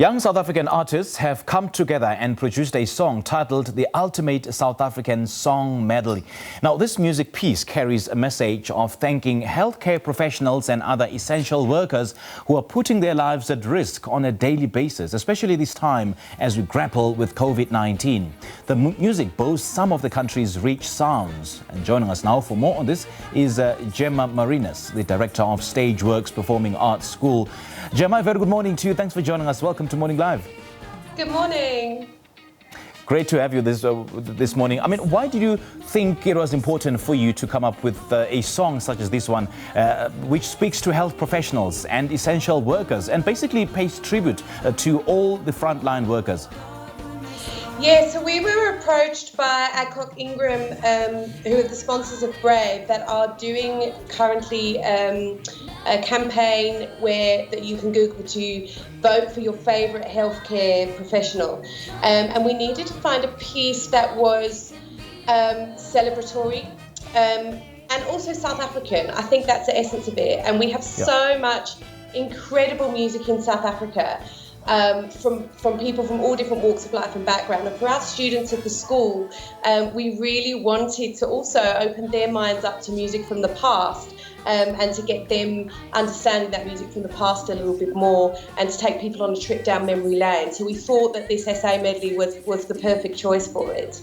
Young South African artists have come together and produced a song titled The Ultimate South African Song Medley. Now, this music piece carries a message of thanking healthcare professionals and other essential workers who are putting their lives at risk on a daily basis, especially this time as we grapple with COVID-19. The music boasts some of the country's rich sounds. And joining us now for more on this is Gemma Marinus, the director of Stageworx Performing Arts School. Gemma, a very good morning to you. Thanks for joining us. Welcome to Morning Live. Good morning. Great to have you this morning. I mean, why did you think it was important for you to come up with a song such as this one, which speaks to health professionals and essential workers and basically pays tribute to all the frontline workers? Yeah, so we were approached by Adcock Ingram, who are the sponsors of Brave, that are doing currently a campaign that you can Google to vote for your favourite healthcare professional. And we needed to find a piece that was celebratory and also South African. I think that's the essence of it. And we have so much incredible music in South Africa. From people from all different walks of life and background. And for our students at the school, we really wanted to also open their minds up to music from the past and to get them understanding that music from the past a little bit more and to take people on a trip down memory lane. So we thought that this SA medley was the perfect choice for it.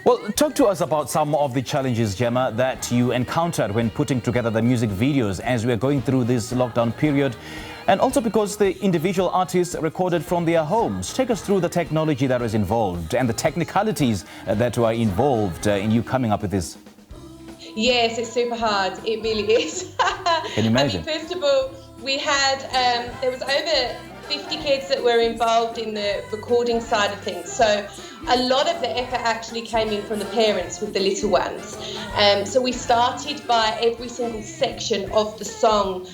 Well, talk to us about some of the challenges, Gemma, that you encountered when putting together the music videos as we are going through this lockdown period. And also because the individual artists recorded from their homes. Take us through the technology that was involved and the technicalities that were involved in you coming up with this. Yes, it's super hard. It really is. Can you imagine? I mean, first of all, we had, there was over 50 kids that were involved in the recording side of things. So a lot of the effort actually came in from the parents with the little ones. So we started by every single section of the song.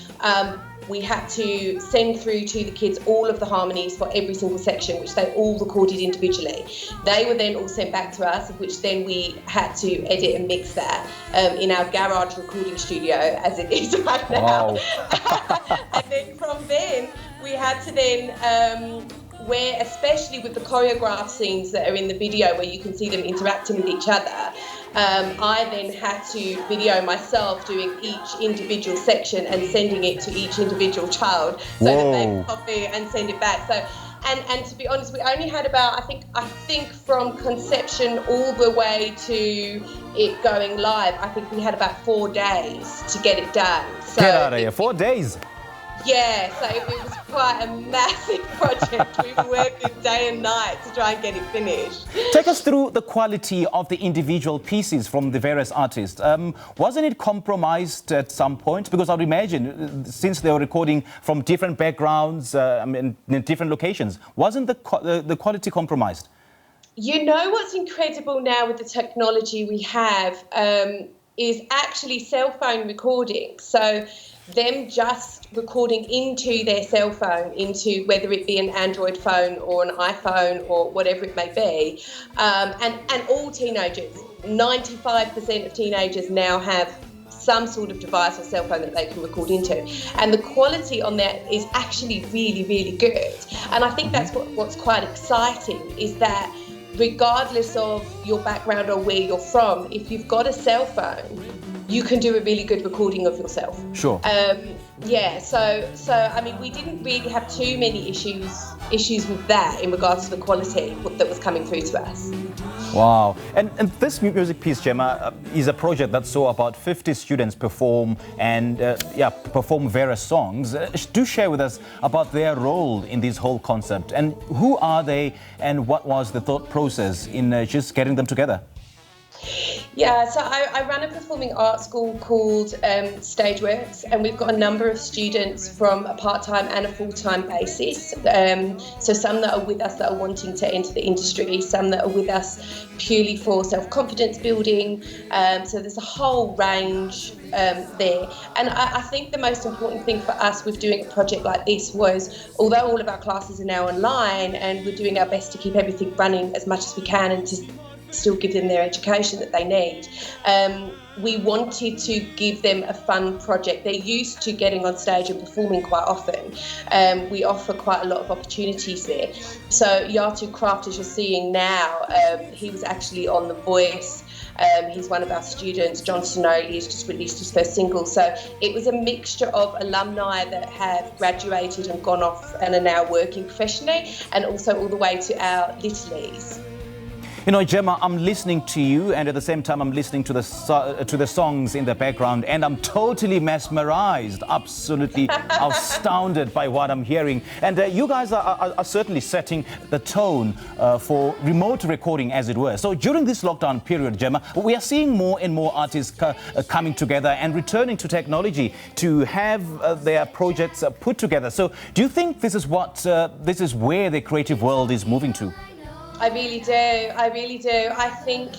We had to send through to the kids all of the harmonies for every single section, which they all recorded individually. They were then all sent back to us, which then we had to edit and mix that in our garage recording studio, as it is right now. Wow. And then from then, we had to then where, especially with the choreographed scenes that are in the video where you can see them interacting with each other, I then had to video myself doing each individual section and sending it to each individual child so that they could copy and send it back. So, and to be honest, we only had about, I think from conception all the way to it going live, I think we had about 4 days to get it done. So get out of here, 4 days? Yeah, so it was quite a massive project. We were working day and night to try and get it finished. Take us through the quality of the individual pieces from the various artists. Wasn't it compromised at some point? Because I would imagine, since they were recording from different backgrounds, in different locations, wasn't the quality compromised? You know what's incredible now with the technology we have is actually cell phone recording. So them just recording into their cell phone, into whether it be an Android phone or an iPhone or whatever it may be, and all teenagers, 95% of teenagers now have some sort of device or cell phone that they can record into, and the quality on that is actually really, really good. And I think that's what's quite exciting, is that regardless of your background or where you're from, if you've got a cell phone, you can do a really good recording of yourself. Sure. Yeah, so I mean, we didn't really have too many issues with that in regards to the quality that was coming through to us. Wow. And this music piece, Gemma, is a project that saw about 50 students perform and perform various songs. Do share with us about their role in this whole concept, and who are they and what was the thought process in just getting them together? Yeah, so I run a performing arts school called Stageworx, and we've got a number of students from a part-time and a full-time basis. So some that are with us that are wanting to enter the industry, some that are with us purely for self-confidence building. So there's a whole range there. And I think the most important thing for us with doing a project like this was, although all of our classes are now online and we're doing our best to keep everything running as much as we can and to still give them their education that they need. We wanted to give them a fun project. They're used to getting on stage and performing quite often. We offer quite a lot of opportunities there. So Yatu Craft, as you're seeing now, he was actually on The Voice. He's one of our students. John Sinoli has just released his first single. So it was a mixture of alumni that have graduated and gone off and are now working professionally, and also all the way to our littlies. You know, Gemma, I'm listening to you, and at the same time I'm listening to the songs in the background, and I'm totally mesmerized, absolutely astounded by what I'm hearing. And you guys are certainly setting the tone for remote recording, as it were. So during this lockdown period, Gemma, we are seeing more and more artists coming together and returning to technology to have their projects put together. So do you think this is where the creative world is moving to? I really do. I think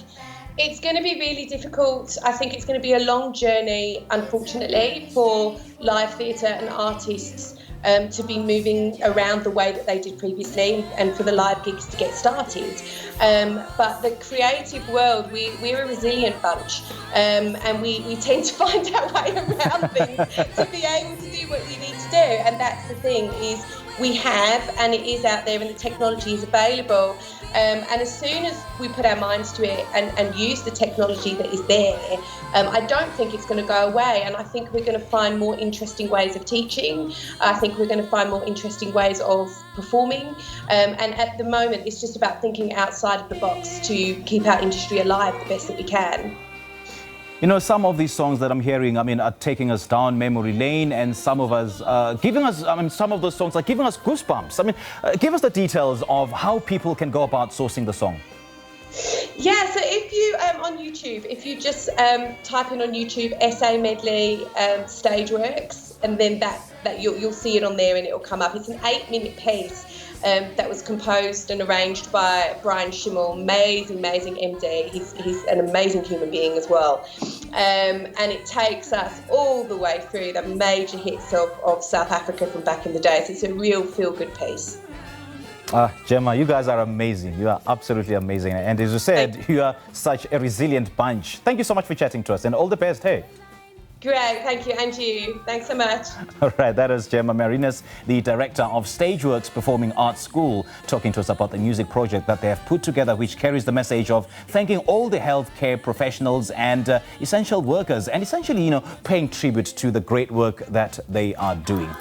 it's going to be really difficult. I think it's going to be a long journey, unfortunately, for live theatre and artists to be moving around the way that they did previously, and for the live gigs to get started. But the creative world, we're a resilient bunch, and we tend to find our way around things to be able to do what we need to do. And that's the thing, is we have, and it is out there, and the technology is available. And as soon as we put our minds to it and use the technology that is there, I don't think it's going to go away. And I think we're going to find more interesting ways of teaching. I think we're going to find more interesting ways of performing. And at the moment, it's just about thinking outside of the box to keep our industry alive the best that we can. You know, some of these songs that I'm hearing, are taking us down memory lane, and some of those songs are giving us goosebumps. Give us the details of how people can go about sourcing the song. Yeah, so if you, on YouTube, if you just type in on YouTube, SA Medley, Stageworx, and then that you'll see it on there and it'll come up. It's an 8-minute piece. That was composed and arranged by Brian Schimmel, amazing MD. He's an amazing human being as well. And it takes us all the way through the major hits of South Africa from back in the day. So it's a real feel-good piece. Gemma, you guys are amazing. You are absolutely amazing. And as you said, you are such a resilient bunch. Thank you so much for chatting to us, and all the best, hey. Great, thank you, and you. Thanks so much. All right, that is Gemma Marinus, the director of Stageworx Performing Arts School, talking to us about the music project that they have put together, which carries the message of thanking all the healthcare professionals and essential workers, and essentially, paying tribute to the great work that they are doing.